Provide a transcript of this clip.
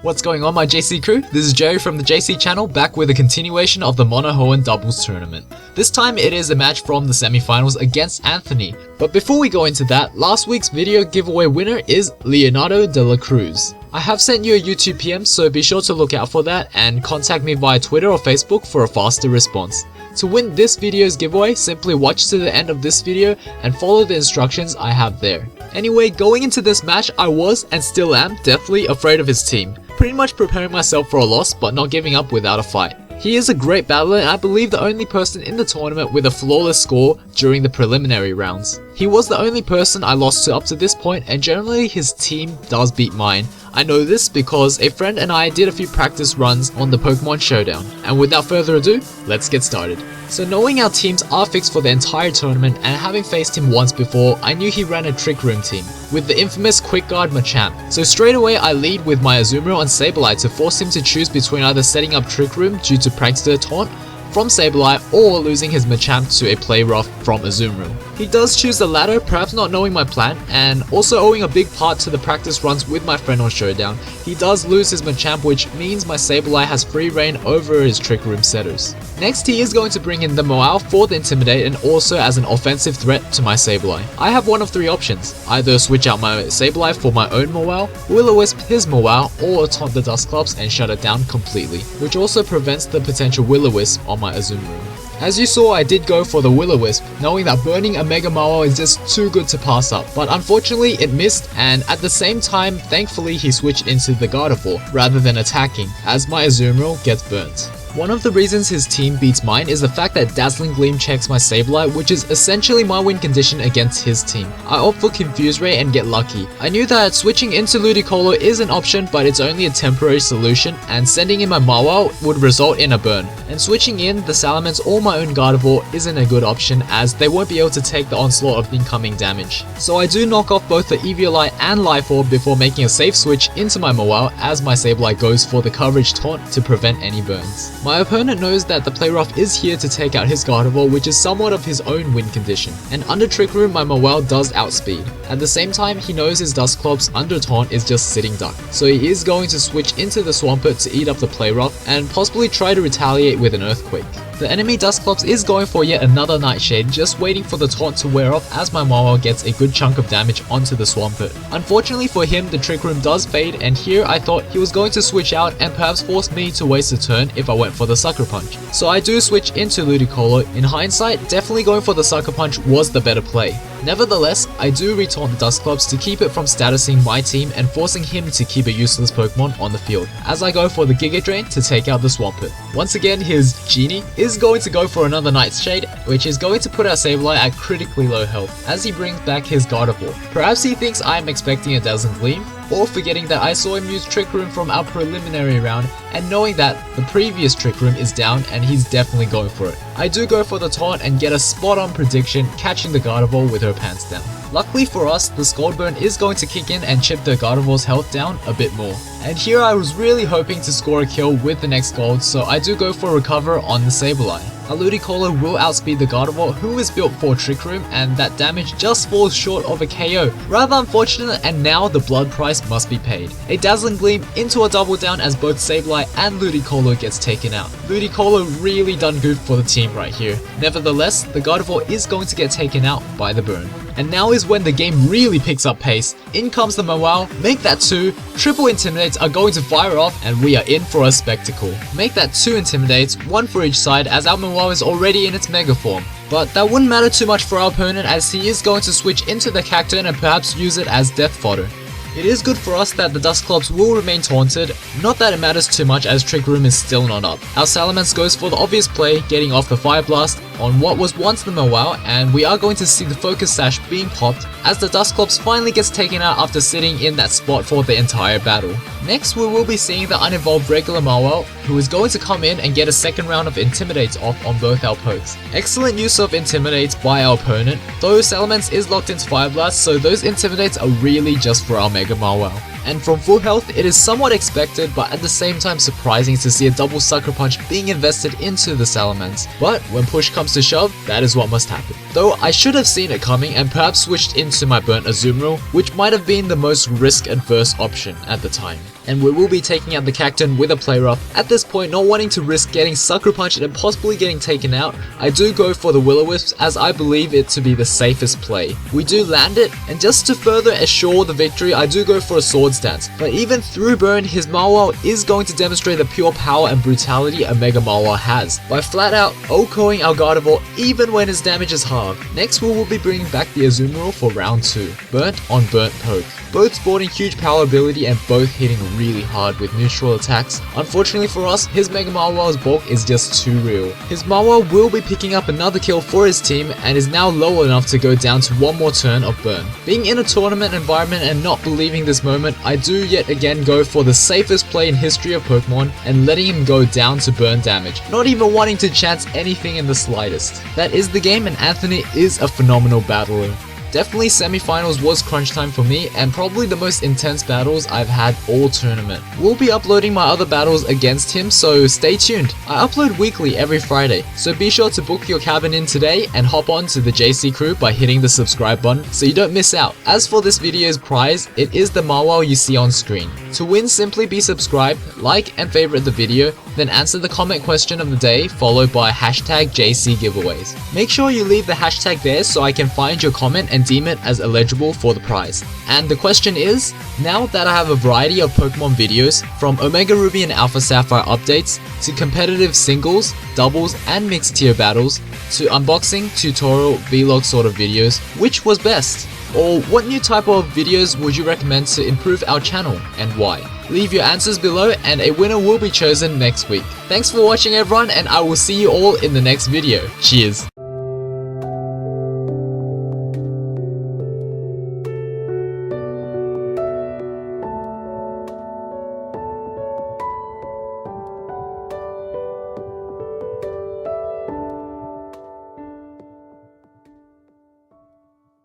What's going on, my JC crew? This is Jerry from the JC channel, back with a continuation of the Mono Hoenn doubles tournament. This time it is a match from the semi-finals against Anthony. But before we go into that, last week's video giveaway winner is Leonardo de la Cruz. I have sent you a YouTube PM, so be sure to look out for that and contact me via Twitter or Facebook for a faster response. To win this video's giveaway, simply watch to the end of this video and follow the instructions I have there. Anyway, going into this match, I was and still am deathly afraid of his team. Pretty much preparing myself for a loss, but not giving up without a fight. He is a great battler and I believe the only person in the tournament with a flawless score during the preliminary rounds. He was the only person I lost to up to this point, and generally his team does beat mine. I know this because a friend and I did a few practice runs on the Pokemon Showdown. And without further ado, let's get started. So knowing our teams are fixed for the entire tournament and having faced him once before, I knew he ran a Trick Room team with the infamous Quick Guard Machamp. So straight away I lead with my Azumarill and Sableye to force him to choose between either setting up Trick Room due to Prankster Taunt from Sableye or losing his Machamp to a Play Rough from Azumarill. He does choose the latter, perhaps not knowing my plan, and also owing a big part to the practice runs with my friend on Showdown. He does lose his Machamp, which means my Sableye has free reign over his Trick Room setters. Next, he is going to bring in the Mawile for the Intimidate and also as an offensive threat to my Sableye. I have one of three options: either switch out my Sableye for my own Mawile, Will-O-Wisp his Mawile, or taunt the Dusclops and shut it down completely, which also prevents the potential Will-O-Wisp on my Azumarill. As you saw, I did go for the Will-O-Wisp, knowing that burning a Mega Mawile is just too good to pass up, but unfortunately it missed, and at the same time, thankfully he switched into the Gardevoir rather than attacking, as my Azumarill gets burnt. One of the reasons his team beats mine is the fact that Dazzling Gleam checks my Sableye, which is essentially my win condition against his team. I opt for Confuse Ray and get lucky. I knew that switching into Ludicolo is an option, but it's only a temporary solution, and sending in my Mawile would result in a burn. And switching in the Salamence or my own Gardevoir isn't a good option, as they won't be able to take the onslaught of incoming damage. So I do knock off both the Eviolite and Life Orb before making a safe switch into my Mawile, as my Sableye goes for the coverage taunt to prevent any burns. My opponent knows that the Play Rough is here to take out his Gardevoir, which is somewhat of his own win condition, and under Trick Room my Mawile does outspeed. At the same time, he knows his Dusclops under taunt is just sitting duck, so he is going to switch into the Swampert to eat up the Play Rough and possibly try to retaliate with an Earthquake. The enemy Dusclops is going for yet another Nightshade, just waiting for the taunt to wear off as my Mawile gets a good chunk of damage onto the Swampert. Unfortunately for him, the Trick Room does fade, and here I thought he was going to switch out and perhaps force me to waste a turn if I went for the Sucker Punch. So I do switch into Ludicolo. In hindsight, definitely going for the Sucker Punch was the better play. Nevertheless, I do retaunt the Dusclops to keep it from statusing my team and forcing him to keep a useless Pokemon on the field, as I go for the Giga Drain to take out the Swampert. Once again, his Genie is going to go for another Nightshade, which is going to put our Sableye at critically low health, as he brings back his Gardevoir. Perhaps he thinks I am expecting a Dazzling Gleam, or forgetting that I saw him use Trick Room from our preliminary round and knowing that the previous Trick Room is down and he's definitely going for it. I do go for the taunt and get a spot on prediction, catching the Gardevoir with her pants down. Luckily for us, the Scald Burn is going to kick in and chip the Gardevoir's health down a bit more. And here I was really hoping to score a kill with the next Scald, so I do go for Recover on the Sableye. A Ludicolo will outspeed the Gardevoir, who is built for Trick Room, and that damage just falls short of a KO. Rather unfortunate, and now the blood price must be paid. A Dazzling Gleam into a double down as both Sableye and Ludicolo gets taken out. Ludicolo really done good for the team right here. Nevertheless, the Gardevoir is going to get taken out by the burn. And now is when the game really picks up pace. In comes the Mawile, make that 2, triple Intimidates are going to fire off, and we are in for a spectacle. Make that 2 Intimidates, 1 for each side, as our Mawile is already in its Mega form. But that wouldn't matter too much for our opponent, as he is going to switch into the Cacturne and perhaps use it as death fodder. It is good for us that the Dusclops will remain taunted, not that it matters too much as Trick Room is still not up. Our Salamence goes for the obvious play, getting off the Fire Blast on what was once the Mawile, and we are going to see the Focus Sash being popped as the Dusclops finally gets taken out after sitting in that spot for the entire battle. Next, we will be seeing the unevolved regular Mawile, who is going to come in and get a second round of Intimidates off on both our pokes. Excellent use of Intimidates by our opponent, though Salamence is locked into Fire Blast, so those Intimidates are really just for our Mega Mawile. and from full health it is somewhat expected, but at the same time surprising to see a double sucker punch being invested into the Salamence. But when push comes to shove, that is what must happen. Though I should have seen it coming and perhaps switched into my burnt Azumarill, which might have been the most risk adverse option at the time. And we will be taking out the Cacturne with a play rough. At this point, not wanting to risk getting sucker punched and possibly getting taken out, I do go for the Will-O-Wisp as I believe it to be the safest play. We do land it, and just to further assure the victory, I do go for a Swords Dance. But even through burn, his Mawile is going to demonstrate the pure power and brutality a Mega Mawile has, by flat out OHKOing our Gardevoir even when his damage is halved. Next we will be bringing back the Azumarill for round 2, Burnt on Burnt Poke. Both sporting huge power ability and both hitting really hard with neutral attacks. Unfortunately for us, his Mega Mawile's bulk is just too real. His Mawile will be picking up another kill for his team and is now low enough to go down to one more turn of burn. Being in a tournament environment and not believing this moment, I do yet again go for the safest play in history of Pokemon and letting him go down to burn damage, not even wanting to chance anything in the slightest. That is the game, and Anthony is a phenomenal battler. Definitely semi-finals was crunch time for me, and probably the most intense battles I've had all tournament. We'll be uploading my other battles against him, so stay tuned. I upload weekly every Friday, so be sure to book your cabin in today and hop on to the JC crew by hitting the subscribe button so you don't miss out. As for this video's prize, it is the Mawile you see on screen. To win, simply be subscribed, like and favorite the video, then answer the comment question of the day followed by hashtag JC giveaways. Make sure you leave the hashtag there so I can find your comment and deem it as eligible for the prize. And the question is, now that I have a variety of Pokemon videos, from Omega Ruby and Alpha Sapphire updates, to competitive singles, doubles and mixed tier battles, to unboxing, tutorial, vlog sort of videos, which was best? Or what new type of videos would you recommend to improve our channel, and why? Leave your answers below and a winner will be chosen next week. Thanks for watching everyone, and I will see you all in the next video. Cheers!